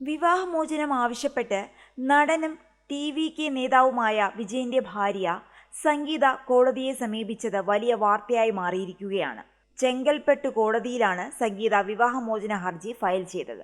വിവാഹമോചനം ആവശ്യപ്പെട്ട് നടനും ടി.വി.കെ നേതാവുമായ വിജയന്റെ ഭാര്യ സംഗീത കോടതിയെ സമീപിച്ചത് വലിയ വാർത്തയായി മാറിയിരിക്കുകയാണ്. ചെങ്കൽപ്പെട്ട് കോടതിയിലാണ് സംഗീത വിവാഹമോചന ഹർജി ഫയൽ ചെയ്തത്.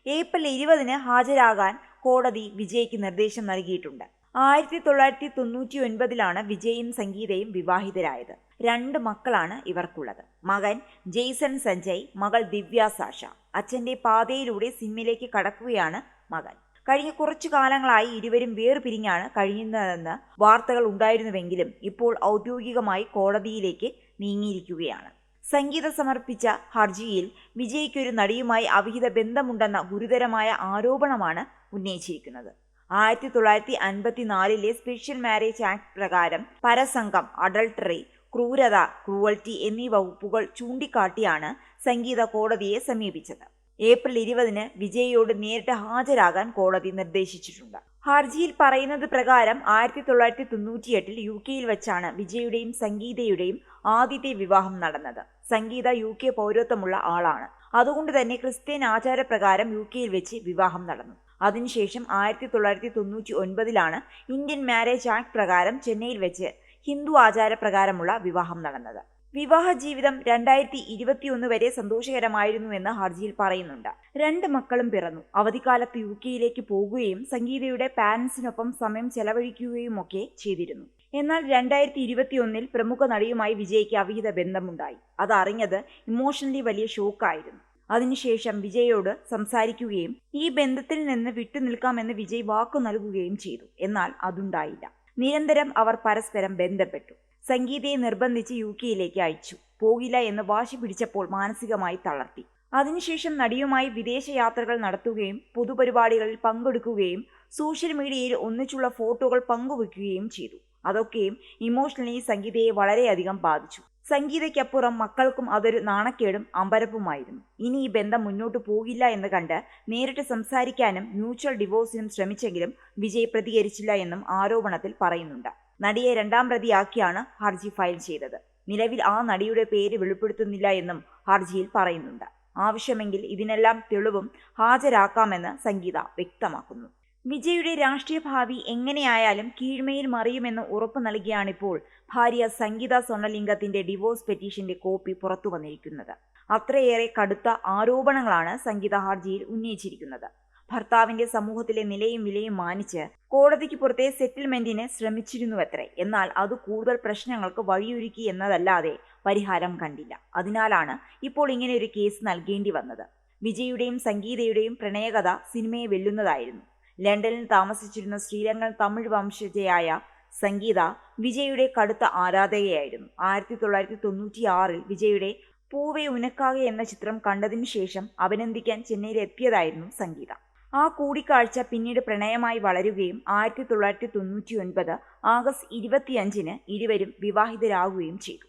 ഏപ്രിൽ 20-ന് ഹാജരാകാൻ കോടതി വിജയ്ക്ക് നിർദ്ദേശം നൽകിയിട്ടുണ്ട്. 1999-ലാണ് വിജയും സംഗീതയും വിവാഹിതരായത്. 2 മക്കളാണ് ഇവർക്കുള്ളത്. മകൻ ജെയ്സൺ സഞ്ജയ്, മകൾ ദിവ്യ സാഷ. അച്ഛന്റെ പാതയിലൂടെ സിനിമയിലേക്ക് കടക്കുകയാണ് മകൻ. കഴിഞ്ഞ കുറച്ചു കാലങ്ങളായി ഇരുവരും വേർപിരിഞ്ഞാണ് കഴിയുന്നതെന്ന് വാർത്തകൾ ഉണ്ടായിരുന്നുവെങ്കിലും ഇപ്പോൾ ഔദ്യോഗികമായി കോടതിയിലേക്ക് നീങ്ങിയിരിക്കുകയാണ്. സംഗീത സമർപ്പിച്ച ഹർജിയിൽ വിജയ്ക്കൊരു നടിയുമായി അവിഹിത ബന്ധമുണ്ടെന്ന ഗുരുതരമായ ആരോപണമാണ് ഉന്നയിച്ചിരിക്കുന്നത്. 1954-ലെ സ്പെഷ്യൽ മാരേജ് ആക്ട് പ്രകാരം പരസംഗം, അഡൾട്ടറി, ക്രൂരത, ക്രൂവൽറ്റി എന്നീ വകുപ്പുകൾ ചൂണ്ടിക്കാട്ടിയാണ് സംഗീത കോടതിയെ സമീപിച്ചത്. ഏപ്രിൽ 20-ന് വിജയിയോട് നേരിട്ട് ഹാജരാകാൻ കോടതി നിർദ്ദേശിച്ചിട്ടുണ്ട്. ഹർജിയിൽ പറയുന്നത് പ്രകാരം 1998-ൽ UK-യിൽ വെച്ചാണ് വിജയുടെയും സംഗീതയുടെയും ആദ്യത്തെ വിവാഹം നടന്നത്. സംഗീത UK പൗരത്വമുള്ള ആളാണ്. അതുകൊണ്ട് തന്നെ ക്രിസ്ത്യൻ ആചാരപ്രകാരം UK-യിൽ വെച്ച് വിവാഹം നടന്നു. അതിനുശേഷം 1999-ലാണ് ഇന്ത്യൻ മാരേജ് ആക്ട് പ്രകാരം ചെന്നൈയിൽ വെച്ച് ഹിന്ദു ആചാരപ്രകാരമുള്ള വിവാഹം നടന്നത്. വിവാഹ ജീവിതം 2021 വരെ സന്തോഷകരമായിരുന്നുവെന്ന് ഹർജിയിൽ പറയുന്നുണ്ട്. 2 മക്കളും പിറന്നു. അവധിക്കാലത്ത് UK-യിലേക്ക് പോകുകയും സംഗീതയുടെ പാരന്റ്സിനൊപ്പം സമയം ചെലവഴിക്കുകയുമൊക്കെ ചെയ്തിരുന്നു. എന്നാൽ 2021-ൽ പ്രമുഖ നടിയുമായി വിജയ്ക്ക് അവിഹിത ബന്ധമുണ്ടായി. അതറിഞ്ഞത് ഇമോഷണലി വലിയ ഷോക്കായിരുന്നു. അതിനുശേഷം വിജയോട് സംസാരിക്കുകയും ഈ ബന്ധത്തിൽ നിന്ന് വിട്ടുനിൽക്കാമെന്ന് വിജയ് വാക്കു നൽകുകയും ചെയ്തു. എന്നാൽ അതുണ്ടായില്ല. നിരന്തരം അവർ പരസ്പരം ബന്ധപ്പെട്ടു. സംഗീതയെ നിർബന്ധിച്ച് UK-യിലേക്ക് അയച്ചു. പോകില്ല എന്ന് വാശി പിടിച്ചപ്പോൾ മാനസികമായി തളർത്തി. അതിനുശേഷം നടിയുമായി വിദേശയാത്രകൾ നടത്തുകയും പൊതുപരിപാടികളിൽ പങ്കെടുക്കുകയും സോഷ്യൽ മീഡിയയിൽ ഒന്നിച്ചുള്ള ഫോട്ടോകൾ പങ്കുവയ്ക്കുകയും ചെയ്തു. അതൊക്കെയും ഇമോഷണലി സംഗീതയെ വളരെയധികം ബാധിച്ചു. സംഗീതയ്ക്കപ്പുറം മക്കൾക്കും അതൊരു നാണക്കേടും അമ്പരപ്പുമായിരുന്നു. ഇനി ഈ ബന്ധം മുന്നോട്ട് പോകില്ല എന്ന് കണ്ട് നേരിട്ട് സംസാരിക്കാനും മ്യൂച്വൽ ഡിവോഴ്സിനും ശ്രമിച്ചെങ്കിലും വിജയ് പ്രതികരിച്ചില്ല എന്നും ആരോപണത്തിൽ പറയുന്നുണ്ട്. നടിയെ 2ാം പ്രതിയാക്കിയാണ് ഹർജി ഫയൽ ചെയ്തത്. നിലവിൽ ആ നടിയുടെ പേര് വെളിപ്പെടുത്തുന്നില്ല എന്നും ഹർജിയിൽ പറയുന്നുണ്ട്. ആവശ്യമെങ്കിൽ ഇതിനെല്ലാം തെളിവും ഹാജരാക്കാമെന്ന് സംഗീത വ്യക്തമാക്കുന്നു. വിജയുടെ രാഷ്ട്രീയ ഭാവി എങ്ങനെയായാലും കീഴ്മയിൽ മറിയുമെന്ന് ഉറപ്പു നൽകിയാണിപ്പോൾ ഭാര്യ സംഗീത സ്വർണലിംഗത്തിന്റെ ഡിവോഴ്സ് പെറ്റീഷന്റെ കോപ്പി പുറത്തു വന്നിരിക്കുന്നത്. അത്രയേറെ കടുത്ത ആരോപണങ്ങളാണ് സംഗീത ഹർജിയിൽ ഉന്നയിച്ചിരിക്കുന്നത്. ഭർത്താവിന്റെ സമൂഹത്തിലെ നിലയും വിലയും മാനിച്ച് കോടതിക്ക് പുറത്തെ സെറ്റിൽമെന്റിന് ശ്രമിച്ചിരുന്നുവത്രേ. എന്നാൽ അത് കൂടുതൽ പ്രശ്നങ്ങൾക്ക് വഴിയൊരുക്കി എന്നതല്ലാതെ പരിഹാരം കണ്ടില്ല. അതിനാലാണ് ഇപ്പോൾ ഇങ്ങനെ ഒരു കേസ് നൽകേണ്ടി വന്നത്. വിജയുടെയും സംഗീതയുടെയും പ്രണയകഥ സിനിമയെ വെല്ലുന്നതായിരുന്നു. ലണ്ടനിൽ താമസിച്ചിരുന്ന ശ്രീലങ്കൻ തമിഴ് വംശജയായ സംഗീത വിജയുടെ കടുത്ത ആരാധകയായിരുന്നു. 1996-ൽ വിജയുടെ പൂവേ ഉനക്കാകെ എന്ന ചിത്രം കണ്ടതിനു ശേഷം അഭിനന്ദിക്കാൻ ചെന്നൈയിലെത്തിയതായിരുന്നു സംഗീത. ആ കൂടിക്കാഴ്ച പിന്നീട് പ്രണയമായി വളരുകയും 1999 ആഗസ്റ്റ് 25-ന് ഇരുവരും വിവാഹിതരാകുകയും ചെയ്തു.